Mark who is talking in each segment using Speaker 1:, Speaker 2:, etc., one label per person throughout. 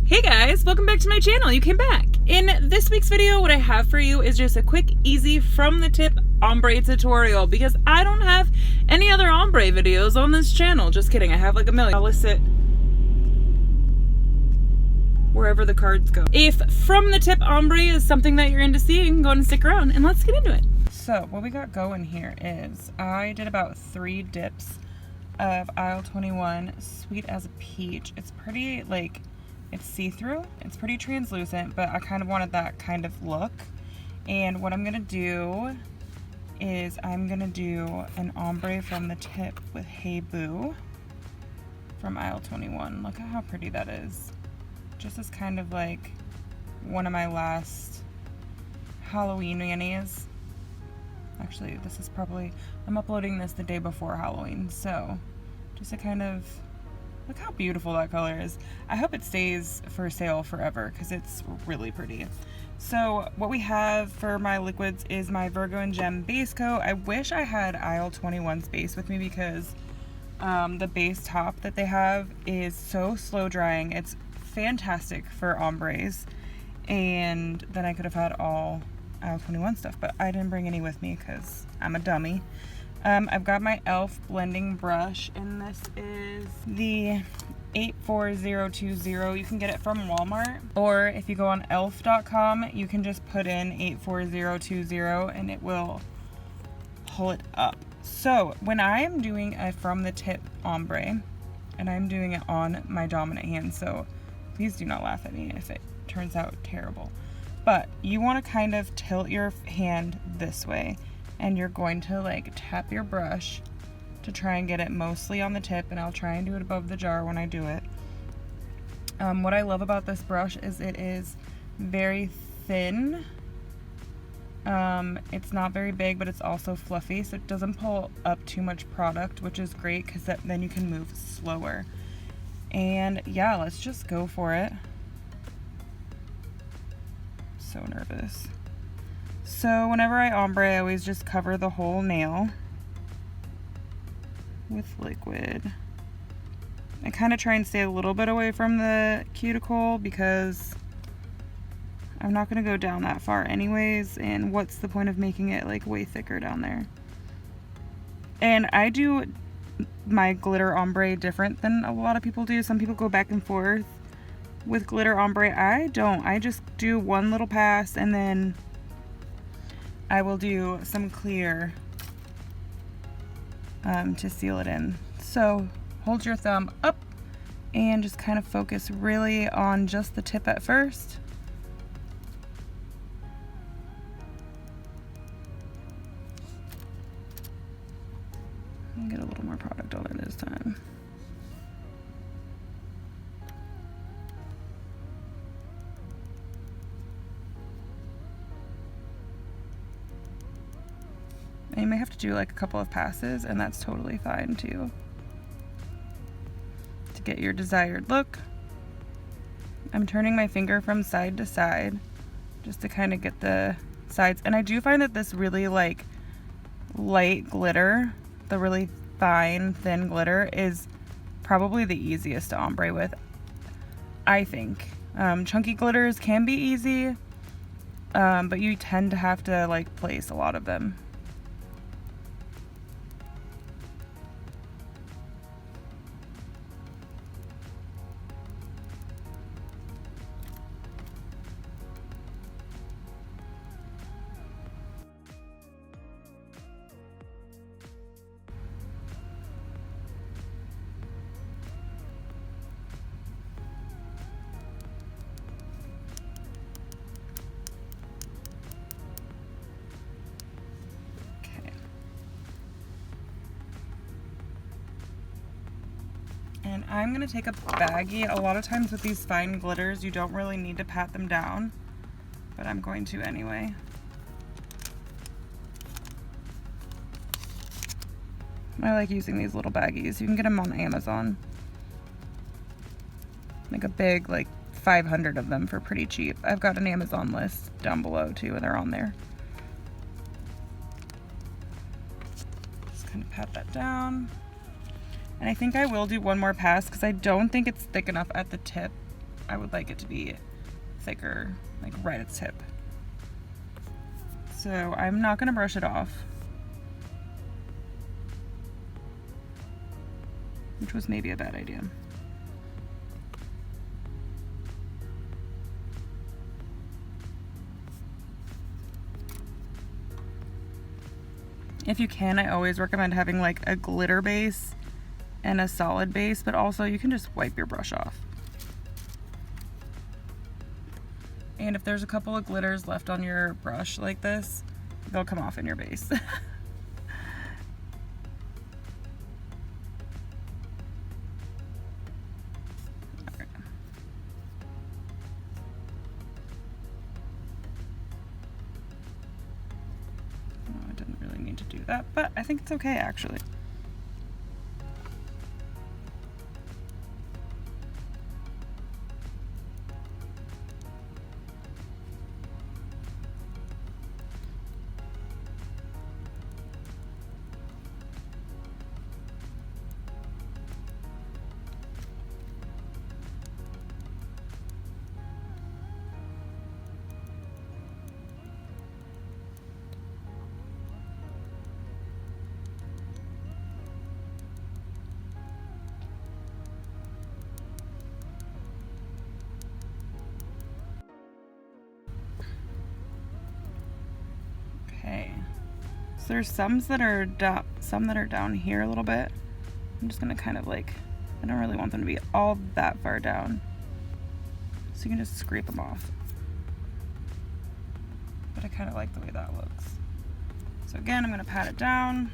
Speaker 1: Hey guys, welcome back to my channel. You came back. In this week's video, what I have for you is just a quick, easy, from the tip ombre tutorial because I don't have any other ombre videos on this channel. Just kidding, I have like a million. I'll list it wherever the cards go. If from the tip ombre is something that you're into seeing, go ahead and stick around and let's get into it. So what we got going here is I did about 3 dips of aisle 21 Sweet as a Peach. It's pretty like, it's see-through, it's pretty translucent, but I kind of wanted that kind of look. And what I'm gonna do is I'm gonna do an ombre from the tip with Hey Boo from aisle 21. Look at how pretty that is. Just as kind of like one of my last Halloween manis. Actually, this is probably, I'm uploading this the day before Halloween, so just a kind of, look how beautiful that color is. I hope it stays for sale forever because it's really pretty. So what we have for my liquids is my Virgo and Gem base coat. I wish I had aisle 21's base with me because the base top that they have is so slow drying. It's fantastic for ombres, and then I could have had all aisle 21 stuff, but I didn't bring any with me because I'm a dummy. I've got my e.l.f. blending brush, and this is the 84020. You can get it from Walmart, or if you go on elf.com, you can just put in 84020 and it will pull it up. So when I am doing a from the tip ombre, and I'm doing it on my dominant hand, so please do not laugh at me if it turns out terrible, but you want to kind of tilt your hand this way, and you're going to like tap your brush to try and get it mostly on the tip, and I'll try and do it above the jar when I do it. What I love about this brush is it is very thin. It's not very big, but it's also fluffy, so it doesn't pull up too much product, which is great because then you can move slower. And yeah, let's just go for it. So nervous. So whenever I ombre, I always just cover the whole nail with liquid. I kind of try and stay a little bit away from the cuticle because I'm not going to go down that far anyways, and what's the point of making it like way thicker down there? And I do my glitter ombre different than a lot of people do. Some people go back and forth with glitter ombre. I don't. I just do one little pass and then I will do some clear to seal it in. So hold your thumb up and just kind of focus really on just the tip at first. And get a little more product on it this time. And you may have to do like a couple of passes, and that's totally fine too, to get your desired look. I'm turning my finger from side to side just to kind of get the sides. And I do find that this really like light glitter, the really fine thin glitter, is probably the easiest to ombre with, I think. Chunky glitters can be easy, but you tend to have to like place a lot of them. And I'm going to take a baggie. A lot of times with these fine glitters, you don't really need to pat them down, but I'm going to anyway. I like using these little baggies. You can get them on Amazon. Like a big, like 500 of them for pretty cheap. I've got an Amazon list down below too, and they're on there. Just kind of pat that down. And I think I will do one more pass because I don't think it's thick enough at the tip I would like it to be thicker, like right at the tip. So I'm not gonna brush it off, which was maybe a bad idea. If you can, I always recommend having like a glitter base and a solid base, but also you can just wipe your brush off. And if there's a couple of glitters left on your brush like this, they'll come off in your base. To do that, but I think it's okay actually. Okay, so there's some that are down here a little bit. I'm just gonna kind of like, I don't really want them to be all that far down, so you can just scrape them off. But I kind of like the way that looks. So again, I'm gonna pat it down.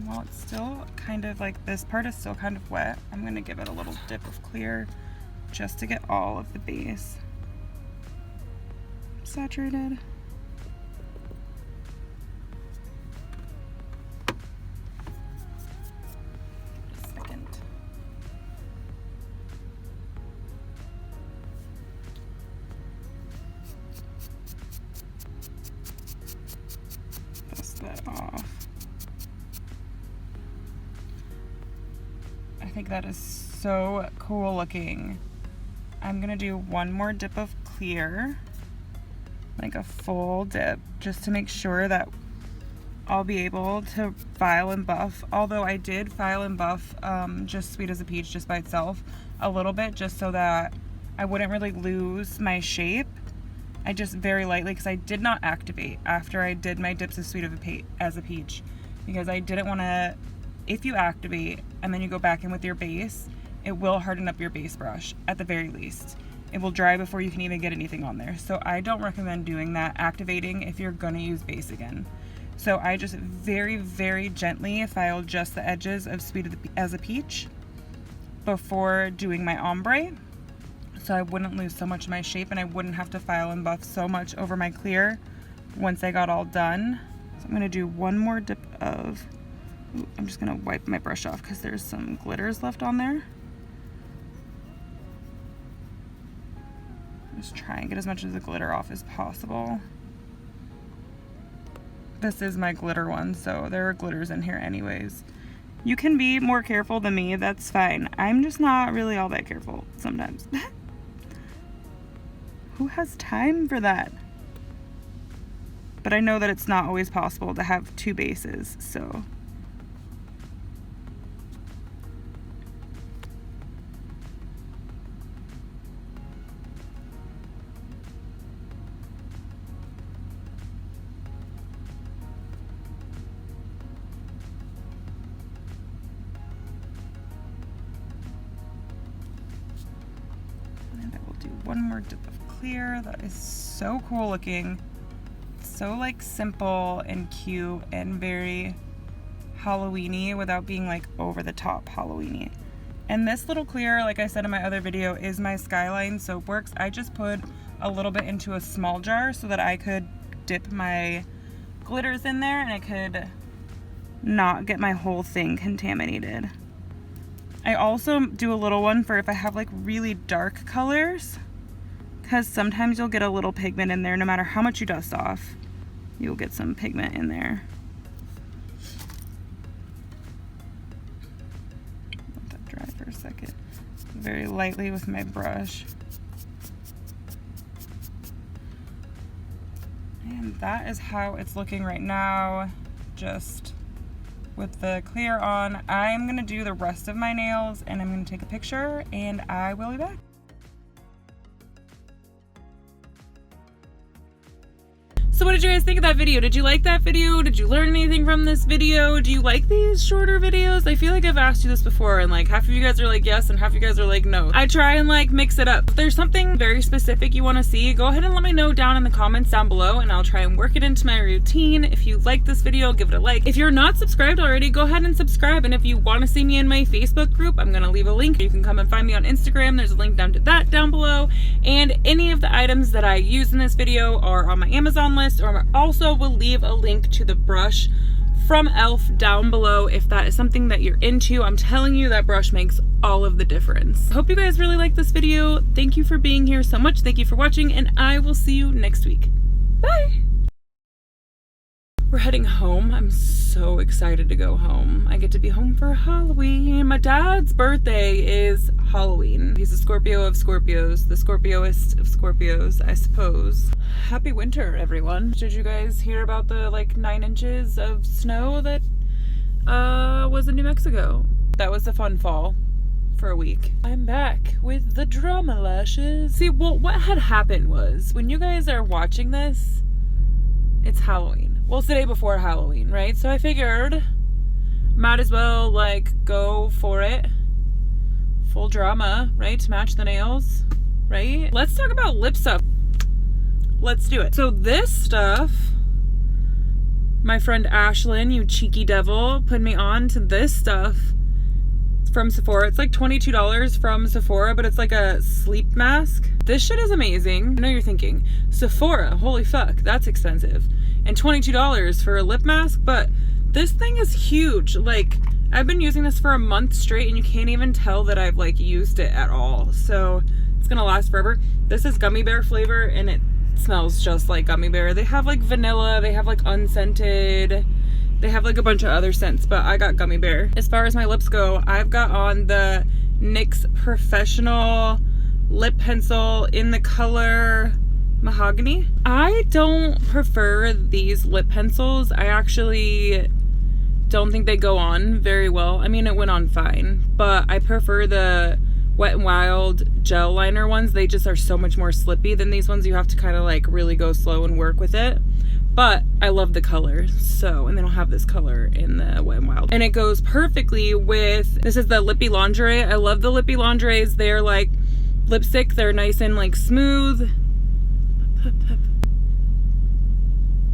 Speaker 1: While it's still kind of like, this part is still kind of wet, I'm going to give it a little dip of clear just to get all of the base saturated. Just a second. Dust that off. I think that is so cool looking. I'm gonna do one more dip of clear, like a full dip, just to make sure that I'll be able to file and buff. Although I did file and buff just Sweet as a Peach just by itself a little bit, just so that I wouldn't really lose my shape. I just very lightly, because I did not activate after I did my dips of Sweet as a Peach, because I didn't want to. If you activate and then you go back in with your base, it will harden up your base brush at the very least. It will dry before you can even get anything on there. So I don't recommend doing that, activating, if you're gonna use base again. So I just very, very gently file just the edges of Sweet as a Peach before doing my ombre, so I wouldn't lose so much of my shape and I wouldn't have to file and buff so much over my clear once I got all done. So I'm gonna do one more dip of, I'm just gonna wipe my brush off because there's some glitters left on there. Just try and get as much of the glitter off as possible. This is my glitter one, so there are glitters in here anyways. You can be more careful than me, that's fine. I'm just not really all that careful sometimes. Who has time for that? But I know that it's not always possible to have two bases, so. One more dip of clear. That is so cool looking. So like simple and cute and very Halloween-y without being like over the top Halloween-y. And this little clear, like I said in my other video, is my Skyline Soapworks. I just put a little bit into a small jar so that I could dip my glitters in there and I could not get my whole thing contaminated. I also do a little one for if I have like really dark colors, because sometimes you'll get a little pigment in there. No matter how much you dust off, you'll get some pigment in there. Let that dry for a second. Very lightly with my brush. And that is how it's looking right now, just with the clear on. I'm gonna do the rest of my nails and I'm gonna take a picture and I will be back. So what did you guys think of that video? Did you like that video? Did you learn anything from this video? Do you like these shorter videos? I feel like I've asked you this before and like half of you guys are like yes and half of you guys are like no. I try and like mix it up. If there's something very specific you want to see, go ahead and let me know down in the comments down below and I'll try and work it into my routine. If you like this video, give it a like. If you're not subscribed already, go ahead and subscribe. And if you want to see me in my Facebook group, I'm gonna leave a link. You can come and find me on Instagram. There's a link down to that down below. And any of the items that I use in this video are on my Amazon list, or I also will leave a link to the brush from e.l.f. down below if that is something that you're into. I'm telling you, that brush makes all of the difference. I hope you guys really like this video. Thank you for being here so much. Thank you for watching, and I will see you next week. Bye! We're heading home. I'm so excited to go home. I get to be home for Halloween. My dad's birthday is Halloween. He's a Scorpio of Scorpios, the Scorpioist of Scorpios, I suppose. Happy winter, everyone. Did you guys hear about the like 9 inches of snow that was in New Mexico? That was a fun fall for a week. I'm back with the drama lashes. See, well, what had happened was when you guys are watching this, it's Halloween. Well, it's the day before Halloween, right? So I figured might as well like go for it. Full drama, right? To match the nails, right? Let's talk about lip stuff. Let's do it. So this stuff, my friend Ashlyn, you cheeky devil, put me on to this stuff from Sephora. It's like $22 from Sephora, but it's like a sleep mask. This shit is amazing. I know you're thinking, Sephora, holy fuck, that's expensive. And $22 for a lip mask, but this thing is huge. Like, I've been using this for a month straight and you can't even tell that I've like used it at all. So it's gonna last forever. This is gummy bear flavor and it smells just like gummy bear. They have like vanilla, they have like unscented, they have like a bunch of other scents, but I got gummy bear. As far as my lips go, I've got on the NYX Professional lip pencil in the color Mahogany. I don't prefer these lip pencils. I actually don't think they go on very well. I mean, it went on fine, but I prefer the Wet n Wild gel liner ones. They just are so much more slippy than these ones. You have to kind of like really go slow and work with it. But I love the color. So, and they don't have this color in the Wet n Wild. And it goes perfectly with, this is the Lippy Lingerie. I love the Lippy Lingeries. They're like lipstick. They're nice and like smooth.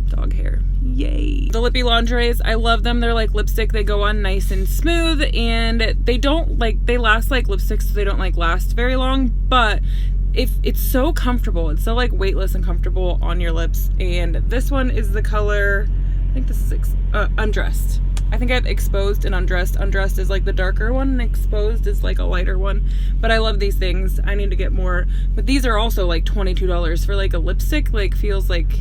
Speaker 1: Dog hair. Yay. The Lippy Lingeries, I love them. They're like lipstick. They go on nice and smooth and they don't like, they last like lipsticks, so they don't like last very long, but if it's so comfortable, it's so like weightless and comfortable on your lips. And this one is the color, I think this is Undressed. I think I have Exposed and Undressed. Undressed is like the darker one and Exposed is like a lighter one. But I love these things. I need to get more. But these are also like $22 for like a lipstick. Like feels like,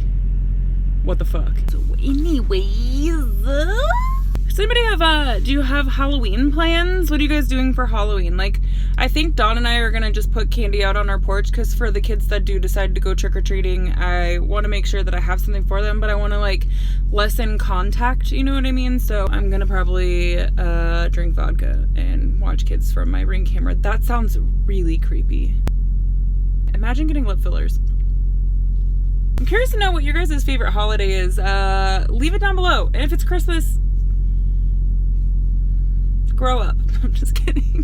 Speaker 1: what the fuck? So anyways, does anybody have, do you have Halloween plans? What are you guys doing for Halloween? Like, I think Dawn and I are gonna just put candy out on our porch because for the kids that do decide to go trick-or-treating, I want to make sure that I have something for them, but I want to like lessen contact, you know what I mean? So I'm gonna probably drink vodka and watch kids from my Ring camera. That sounds really creepy. Imagine getting lip fillers. I'm curious to know what your guys' favorite holiday is. Leave it down below. And if it's Christmas, grow up. I'm just kidding.